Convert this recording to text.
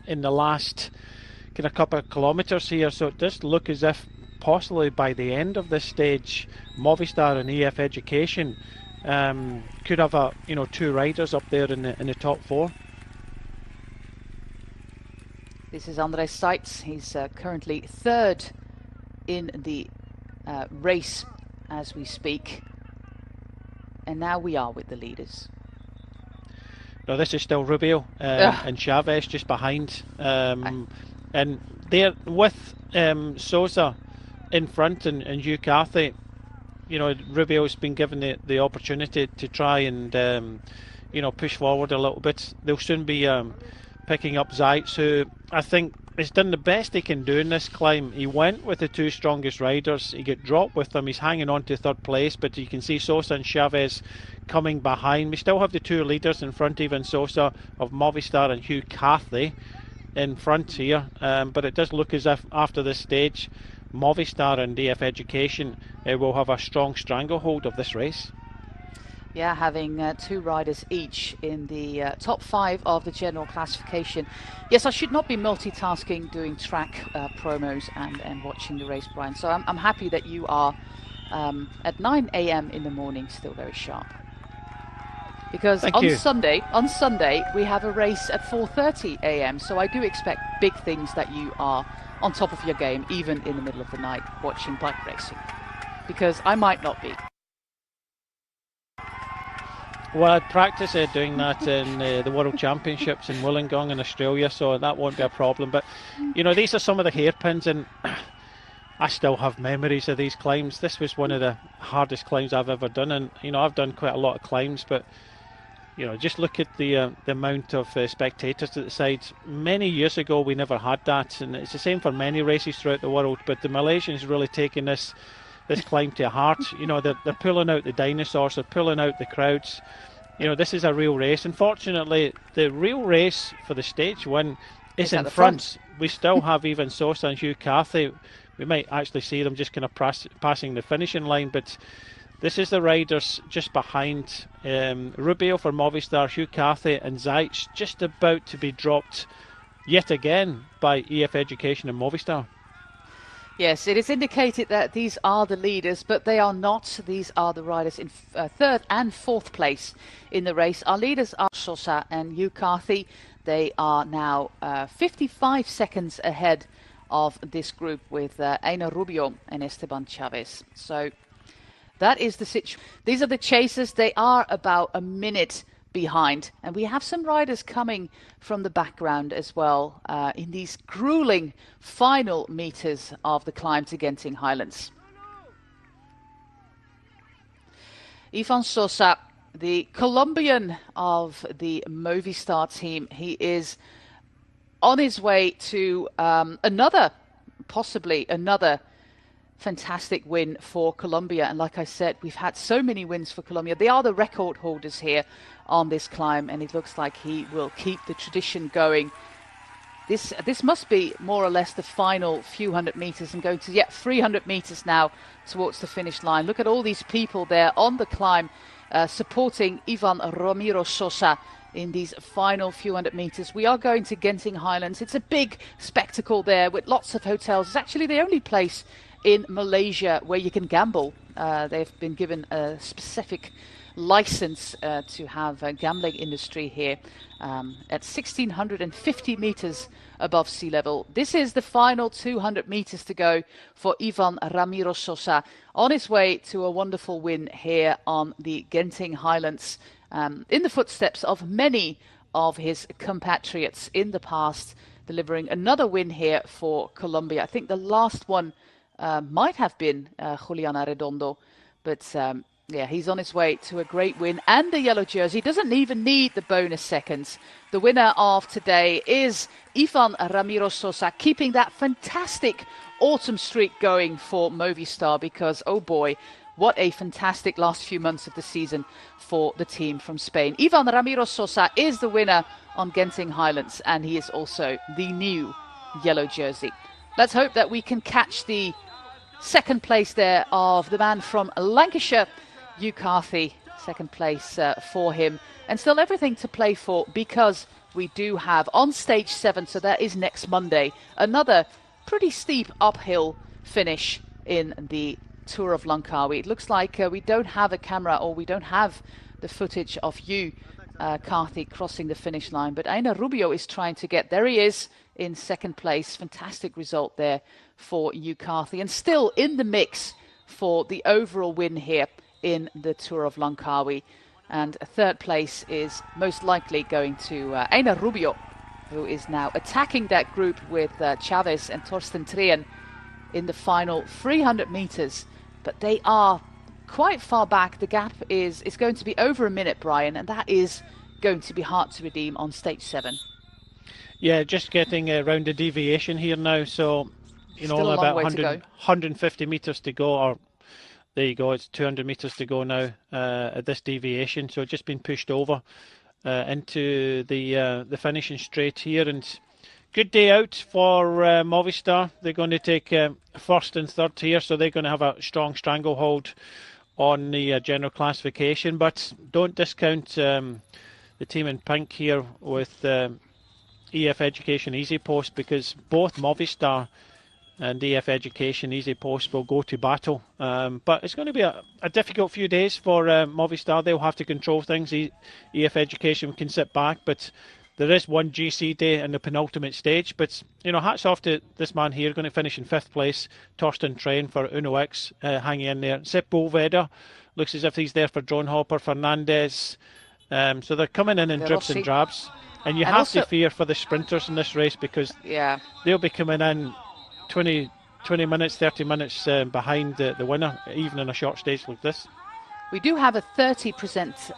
in the last kind of couple of kilometres here, so it does look as if possibly by the end of this stage, Movistar and EF Education could have two riders up there in the top four. This is Andres Seitz. He's currently third in the race as we speak. And now we are with the leaders. No, this is still Rubio and Chavez just behind. And they're with Sosa in front and Hugh Carthy. Rubio's been given the opportunity to try and push forward a little bit. They'll soon be picking up Zeitz, who I think has done the best he can do in this climb. He went with the two strongest riders. He got dropped with them. He's hanging on to third place, but you can see Sosa and Chavez coming behind. We still have the two leaders in front, even Sosa of Movistar and Hugh Carthy in front here. But it does look as if after this stage, Movistar and DF Education will have a strong stranglehold of this race. Yeah, having two riders each in the top 5 of the general classification. Yes, I should not be multitasking, doing track promos and watching the race, Brian. So I'm happy that you are at 9 a.m. in the morning still very sharp. Because on Sunday we have a race at 4:30 a.m. So I do expect big things that you are on top of your game, even in the middle of the night watching bike racing. Because I might not be. Well, I'd practice doing that in the World Championships in Wollongong in Australia, so that won't be a problem. But, these are some of the hairpins, and I still have memories of these climbs. This was one of the hardest climbs I've ever done, and, I've done quite a lot of climbs, but, just look at the amount of spectators at the sides. Many years ago, we never had that, and it's the same for many races throughout the world, but the Malaysians really taking this climb to heart. They're pulling out the dinosaurs, they're pulling out the crowds. This is a real race. Unfortunately, the real race for the stage win is in front. We still have even Sosa and Hugh Carthy. We might actually see them just kind of passing the finishing line, but this is the riders just behind Rubio for Movistar, Hugh Carthy and Zeitz just about to be dropped yet again by EF Education and Movistar. Yes, it is indicated that these are the leaders, but they are not. These are the riders in third and fourth place in the race. Our leaders are Sosa and Hugh Carthy. They are now 55 seconds ahead of this group with Einar Rubio and Esteban Chavez. So that is the situation. These are the chasers. They are about a minute behind, and we have some riders coming from the background as well in these grueling final meters of the climb to Genting Highlands. Ivan Sosa, the Colombian of the Movistar team, he is on his way to possibly another fantastic win for Colombia. And like I said, we've had so many wins for Colombia. They are the record holders here on this climb, and it looks like he will keep the tradition going. This must be more or less the final few hundred meters, and going to 300 meters now towards the finish line. Look at all these people there on the climb supporting Ivan Ramiro Sosa in these final few hundred meters. We are going to Genting Highlands. It's a big spectacle there with lots of hotels. It's actually the only place in Malaysia where you can gamble. They've been given a specific license to have a gambling industry here at 1,650 meters above sea level. This is the final 200 meters to go for Ivan Ramiro Sosa on his way to a wonderful win here on the Genting Highlands, in the footsteps of many of his compatriots in the past, delivering another win here for Colombia. I think the last one might have been Julian Arredondo, but he's on his way to a great win and the yellow jersey. Doesn't even need the bonus seconds. The winner of today is Ivan Ramiro Sosa, keeping that fantastic autumn streak going for Movistar, because, oh boy, what a fantastic last few months of the season for the team from Spain. Ivan Ramiro Sosa is the winner on Genting Highlands, and he is also the new yellow jersey. Let's hope that we can catch the second place there of the man from Lancashire, Hugh Carthy. Second place for him, and still everything to play for, because we do have on stage 7, so that is next Monday, another pretty steep uphill finish in the Tour of Langkawi. It looks like we don't have a camera, or we don't have the footage of you, Carthy, crossing the finish line. But Aina Rubio is trying to get, there he is in second place. Fantastic result there for you, Carthy. And still in the mix for the overall win here in the Tour of Langkawi. And third place is most likely going to Aina Rubio, who is now attacking that group with Chavez and Torsten Trien in the final 300 meters. But they are quite far back. The gap is going to be over a minute, Brian, and that is going to be hard to redeem on stage 7. Yeah, just getting around the deviation here now. So, you know, Still a long about way to go. 150 meters to go, or there you go, it's 200 meters to go now at this deviation. So just been pushed over into the finishing straight here. And good day out for Movistar. They're going to take first and third here, so they're going to have a strong stranglehold on the general classification. But don't discount the team in pink here with EF Education Easy Post, because both Movistar and EF Education Easy Post will go to battle. But it's going to be a difficult few days for Movistar. They'll have to control things. EF Education can sit back, but there is one GC day in the penultimate stage. But, you know, hats off to this man here, going to finish in 5th place. Torsten Train for Uno X hanging in there. Sepp Bolveder looks as if he's there for Drone Hopper. Fernandez. So they're coming in drips and drabs. And you have to fear for the sprinters in this race, because they'll be coming in 20 minutes, 30 minutes behind the winner, even in a short stage like this. We do have a 30%